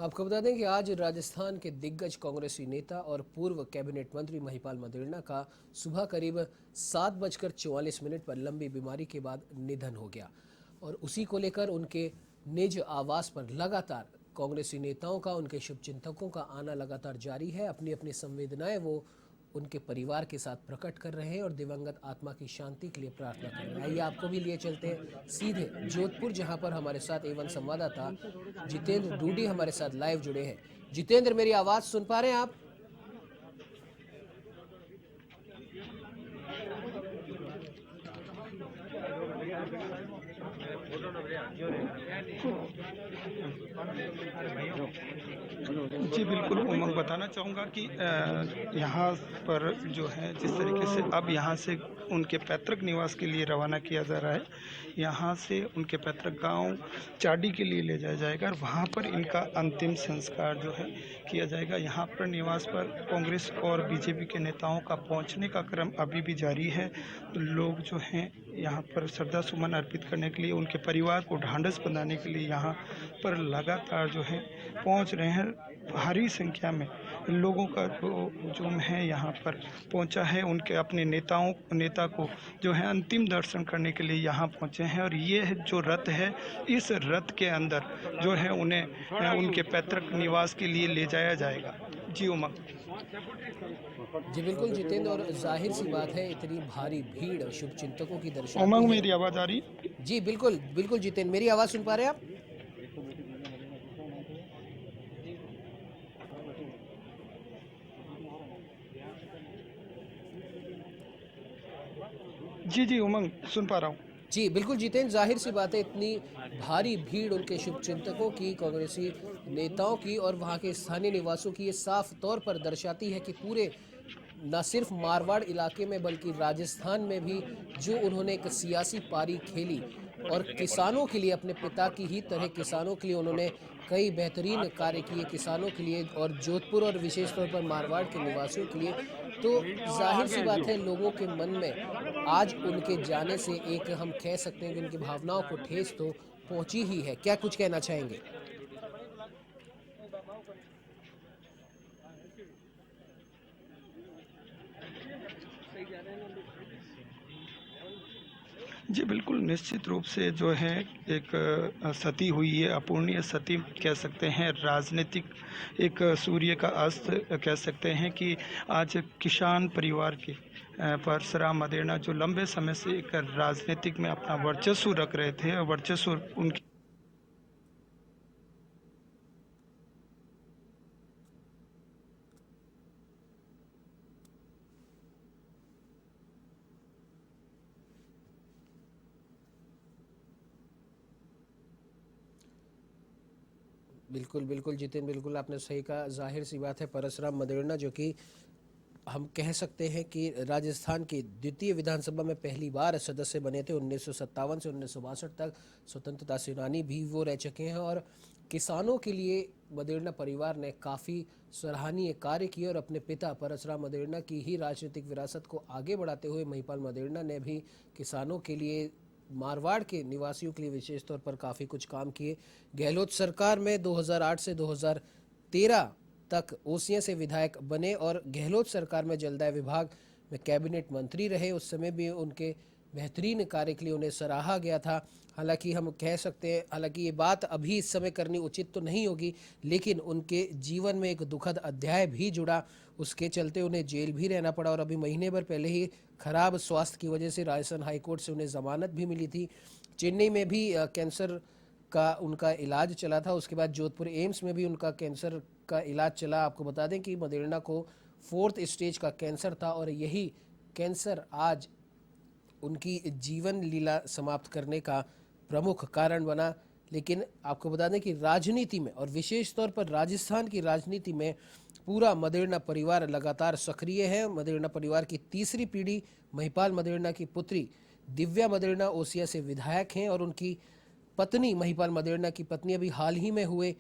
आपको बता दें कि आज राजस्थान के दिग्गज कांग्रेसी नेता और पूर्व कैबिनेट मंत्री महिपाल मदेरणा का सुबह करीब 7:44 पर लंबी बीमारी के बाद निधन हो गया और उसी को लेकर उनके निज आवास पर लगातार कांग्रेसी नेताओं का, उनके शुभचिंतकों का आना लगातार जारी है। अपनी अपनी संवेदनाएं वो उनके परिवार के साथ प्रकट कर रहे हैं और दिवंगत आत्मा की शांति के लिए प्रार्थना कर रहे हैं। आइए आपको भी लिए चलते हैं सीधे जोधपुर, जहां पर हमारे साथ एवं संवाददाता जितेंद्र डूडी हमारे साथ लाइव जुड़े हैं। जितेंद्र, मेरी आवाज सुन पा रहे हैं आप? जी बिल्कुल उमंग, बताना चाहूँगा कि यहाँ पर जो है जिस तरीके से अब यहाँ से उनके पैतृक निवास के लिए रवाना किया जा रहा है, यहाँ से उनके पैतृक गांव चाडी के लिए ले जाया जाएगा और वहाँ पर इनका अंतिम संस्कार जो है किया जाएगा। यहाँ पर निवास पर कांग्रेस और बीजेपी के नेताओं का पहुँचने का क्रम अभी भी जारी है। लोग जो हैं यहाँ पर श्रद्धा सुमन अर्पित करने के लिए, उनके परिवार को ढांढस बंधाने के लिए यहाँ पर लगातार जो है पहुँच रहे हैं। भारी संख्या में लोगों का जो हुजूम है यहाँ पर पहुँचा है। उनके अपने नेता को जो है अंतिम दर्शन करने के लिए यहाँ पहुँचे हैं और ये जो रथ है, इस रथ के अंदर जो है उन्हें उनके पैतृक निवास के लिए ले जाया जाएगा। जी उमंग। जी बिल्कुल जितेंद्र, और जाहिर सी बात है इतनी भारी भीड़ शुभचिंतकों की दर्शाती उमंग, है। मेरी आवाज़ आ रही? जी बिल्कुल बिल्कुल जितेंद्र, मेरी आवाज सुन पा रहे हैं आप? जी उमंग, सुन पा रहा हूँ। जी बिल्कुल जितेंद्र, जाहिर सी बात है इतनी भारी भीड़ उनके शुभचिंतकों की, कांग्रेसी नेताओं की और वहां के स्थानीय निवासियों की ये साफ तौर पर दर्शाती है कि पूरे न सिर्फ मारवाड़ इलाके में बल्कि राजस्थान में भी जो उन्होंने एक सियासी पारी खेली और किसानों के लिए, अपने पिता की ही तरह किसानों के लिए उन्होंने कई बेहतरीन कार्य किए किसानों के लिए और जोधपुर और विशेष तौर पर मारवाड़ के निवासियों के लिए। तो जाहिर सी बात है लोगों के मन में आज उनके जाने से एक, हम कह सकते हैं कि उनकी भावनाओं को ठेस तो पहुंची ही है। क्या कुछ कहना चाहेंगे? जी बिल्कुल, निश्चित रूप से जो है एक सती हुई है, अपूर्णीय सती कह सकते हैं, राजनीतिक एक सूर्य का अस्त कह सकते हैं कि आज किसान परिवार के परसराम मदेरणा जो लंबे समय से एक राजनीतिक में अपना वर्चस्व रख रहे थे, वर्चस्व उनकी बिल्कुल बिल्कुल जितेंद्र, बिल्कुल आपने सही कहा। जाहिर सी बात है परसराम मदेरणा जो कि हम कह सकते हैं कि राजस्थान की द्वितीय विधानसभा में पहली बार सदस्य बने थे। 1957 से 1962 तक स्वतंत्रता सेनानी भी वो रह चुके हैं और किसानों के लिए मदेरणा परिवार ने काफ़ी सराहनीय कार्य किए और अपने पिता परसराम मदेरणा की ही राजनीतिक विरासत को आगे बढ़ाते हुए महिपाल मदेरणा ने भी किसानों के लिए, मारवाड़ के निवासियों के लिए विशेष तौर पर काफ़ी कुछ काम किए। गहलोत सरकार में 2008 से 2013 तक ओसियां से विधायक बने और गहलोत सरकार में जलदाय विभाग में कैबिनेट मंत्री रहे। उस समय भी उनके बेहतरीन कार्य के लिए उन्हें सराहा गया था। हालांकि हम कह सकते हैं, हालांकि ये बात अभी इस समय करनी उचित तो नहीं होगी, लेकिन उनके जीवन में एक दुखद अध्याय भी जुड़ा, उसके चलते उन्हें जेल भी रहना पड़ा और अभी महीने भर पहले ही खराब स्वास्थ्य की वजह से राजस्थान हाईकोर्ट से उन्हें जमानत भी मिली थी। चेन्नई में भी कैंसर का उनका इलाज चला था, उसके बाद जोधपुर एम्स में भी उनका कैंसर का इलाज चला। आपको बता दें कि मदेरणा को 4th स्टेज का कैंसर था और यही कैंसर आज उनकी जीवन लीला समाप्त करने का प्रमुख कारण बना। लेकिन आपको बता दें कि राजनीति में और विशेष तौर पर राजस्थान की राजनीति में पूरा मदेरणा परिवार लगातार सक्रिय है। मदेरणा परिवार की तीसरी पीढ़ी महिपाल मदेरणा की पुत्री दिव्या मदेरणा ओसिया से विधायक हैं और उनकी पत्नी महिपाल मदेरणा की पत्नी अभी हाल ही में हुए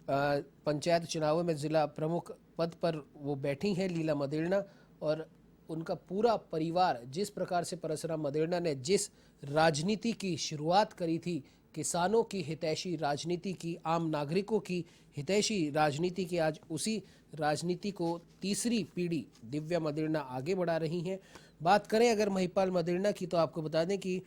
पंचायत चुनावों में जिला प्रमुख पद पर वो बैठी हैं, लीला मदेरणा। और उनका पूरा परिवार, जिस प्रकार से परसराम मदेरणा ने जिस राजनीति की शुरुआत करी थी, किसानों की हितैषी राजनीति की, आम नागरिकों की हितैषी राजनीति की आज उसी राजनीति को तीसरी पीढ़ी दिव्या मदेरणा आगे बढ़ा रही हैं। बात करें अगर महिपाल मदेरणा की तो आपको बता दें कि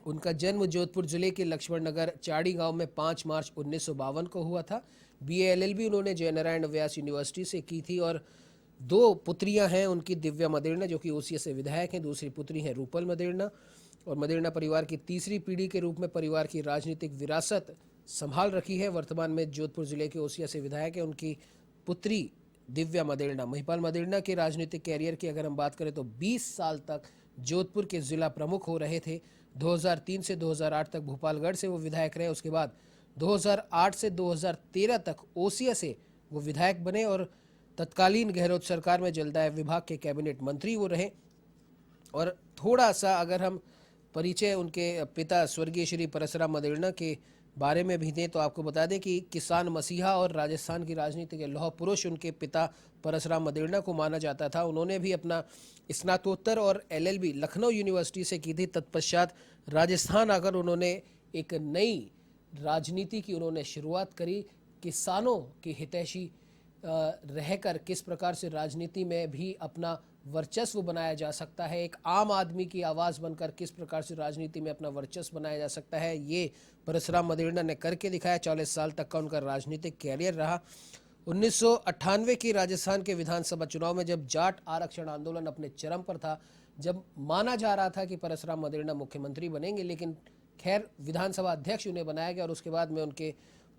उनका जन्म जोधपुर जिले के लक्ष्मण नगर चाड़ी गांव में 5 मार्च 1952 को हुआ था। BA LLB उन्होंने जयनारायण व्यास यूनिवर्सिटी से की थी और 2 पुत्रियां हैं उनकी, दिव्या मदेरणा जो कि ओसिया से विधायक हैं, दूसरी पुत्री हैं रूपल मदेरणा। और मदेरणा परिवार की तीसरी पीढ़ी के रूप में परिवार की राजनीतिक विरासत संभाल रखी है। वर्तमान में जोधपुर जिले के ओसिया से विधायक है उनकी पुत्री दिव्या मदेरणा। महिपाल मदेरणा के राजनीतिक कैरियर की अगर हम बात करें तो 20 साल तक जोधपुर के जिला प्रमुख हो रहे थे। 2003 से 2008 तक भोपालगढ़ से वो विधायक रहे। उसके बाद 2008 से 2013 तक ओसिया से वो विधायक बने और तत्कालीन गहलोत सरकार में जलदाय विभाग के कैबिनेट मंत्री वो रहे। और थोड़ा सा अगर हम परिचय उनके पिता स्वर्गीय श्री परसराम मदेरणा के बारे में भी दें तो आपको बता दें कि किसान मसीहा और राजस्थान की राजनीति के लौह पुरुष उनके पिता परसराम मदेरणा को माना जाता था। उन्होंने भी अपना स्नातकोत्तर और LLB लखनऊ यूनिवर्सिटी से की थी। तत्पश्चात राजस्थान आकर उन्होंने एक नई राजनीति की उन्होंने शुरुआत करी। किसानों की हितैषी रहकर किस प्रकार से राजनीति में भी अपना वर्चस्व बनाया जा सकता है, एक आम आदमी की आवाज़ बनकर किस प्रकार से राजनीति में अपना वर्चस्व बनाया जा सकता है, ये परसराम मदेरणा ने करके दिखाया। 40 साल तक का उनका राजनीतिक कैरियर रहा। 1998 की राजस्थान के विधानसभा चुनाव में जब जाट आरक्षण आंदोलन अपने चरम पर था, जब माना जा रहा था कि परसराम मदेरणा मुख्यमंत्री बनेंगे, लेकिन खैर विधानसभा अध्यक्ष उन्हें बनाया गया और उसके बाद में उनके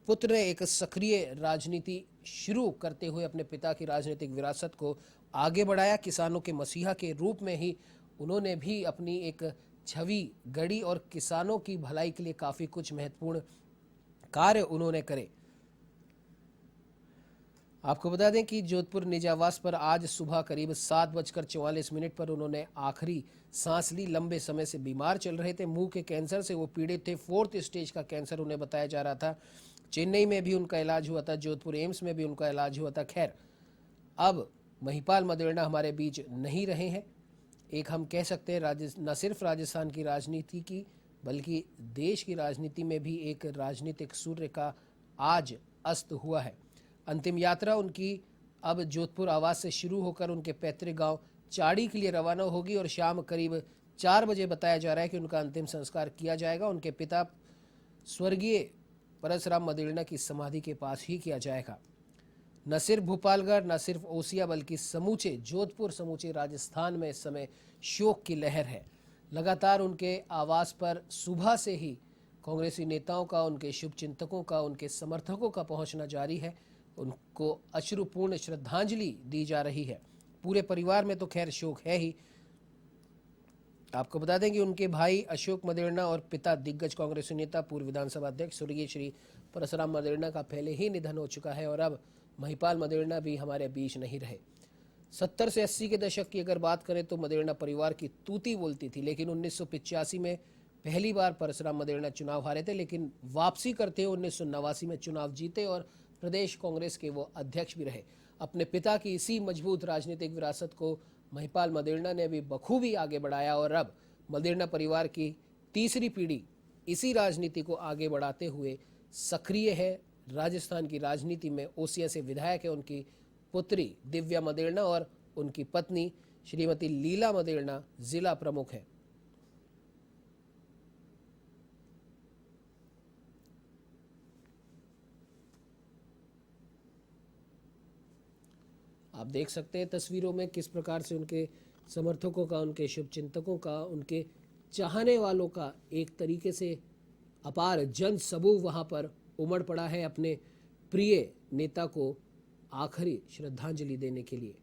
पुत्र ने एक सक्रिय राजनीति शुरू करते हुए अपने पिता की राजनीतिक विरासत को आगे बढ़ाया। किसानों के मसीहा के रूप में ही उन्होंने भी अपनी एक छवि गढ़ी और किसानों की भलाई के लिए काफ़ी कुछ महत्वपूर्ण कार्य उन्होंने करे। आपको बता दें कि जोधपुर निज आवास पर आज सुबह करीब 7:44 पर उन्होंने आखिरी सांस ली। लंबे समय से बीमार चल रहे थे, मुंह के कैंसर से वो पीड़ित थे। 4th स्टेज का कैंसर उन्हें बताया जा रहा था। चेन्नई में भी उनका इलाज हुआ था, जोधपुर एम्स में भी उनका इलाज हुआ था। खैर अब महिपाल मदेरणा हमारे बीच नहीं रहे हैं। एक हम कह सकते हैं न सिर्फ राजस्थान की राजनीति की बल्कि देश की राजनीति में भी एक राजनीतिक सूर्य का आज अस्त हुआ है। अंतिम यात्रा उनकी अब जोधपुर आवास से शुरू होकर उनके पैतृक गांव चाड़ी के लिए रवाना होगी और शाम करीब 4 बजे बताया जा रहा है कि उनका अंतिम संस्कार किया जाएगा। उनके पिता स्वर्गीय परसराम मदेरणा की समाधि के पास ही किया जाएगा। न सिर्फ भोपालगढ़, न सिर्फ ओसिया बल्कि समूचे जोधपुर, समूचे राजस्थान में इस समय शोक की लहर है। लगातार उनके आवास पर सुबह से ही कांग्रेसी नेताओं का, उनके शुभचिंतकों का, उनके समर्थकों का पहुंचना जारी है। उनको अश्रुपूर्ण श्रद्धांजलि दी जा रही है। पूरे परिवार में तो खैर शोक है ही। आपको बता दें कि उनके भाई अशोक मदेरणा और पिता दिग्गज कांग्रेसी नेता पूर्व विधानसभा अध्यक्ष स्वर्गीय श्री परसराम मदेरणा का पहले ही निधन हो चुका है और अब महिपाल मदेरणा भी हमारे बीच नहीं रहे। 70 से 80 के दशक की अगर बात करें तो मदेरणा परिवार की तूती बोलती थी, लेकिन 1985 में पहली बार परसराम मदेरणा चुनाव हारे थे, लेकिन वापसी करते हुए 1989 में चुनाव जीते और प्रदेश कांग्रेस के वो अध्यक्ष भी रहे। अपने पिता की इसी मजबूत राजनीतिक विरासत को महिपाल मदेरणा ने भी बखूबी आगे बढ़ाया और अब मदेरणा परिवार की तीसरी पीढ़ी इसी राजनीति को आगे बढ़ाते हुए सक्रिय है। राजस्थान की राजनीति में ओसिया से विधायक है उनकी पुत्री दिव्या मदेरणा और उनकी पत्नी श्रीमती लीला मदेरणा जिला प्रमुख है। आप देख सकते हैं तस्वीरों में किस प्रकार से उनके समर्थकों का, उनके शुभचिंतकों का, उनके चाहने वालों का एक तरीके से अपार जन समूह वहां पर उमड़ पड़ा है अपने प्रिय नेता को आखिरी श्रद्धांजलि देने के लिए।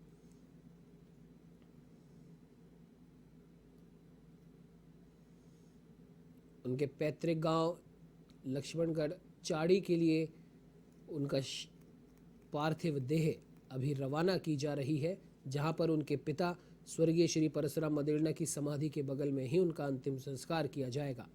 उनके पैतृक गांव लक्ष्मणगढ़ चाड़ी के लिए उनका पार्थिव देह अभी रवाना की जा रही है, जहां पर उनके पिता स्वर्गीय श्री परसराम मदेरणा की समाधि के बगल में ही उनका अंतिम संस्कार किया जाएगा।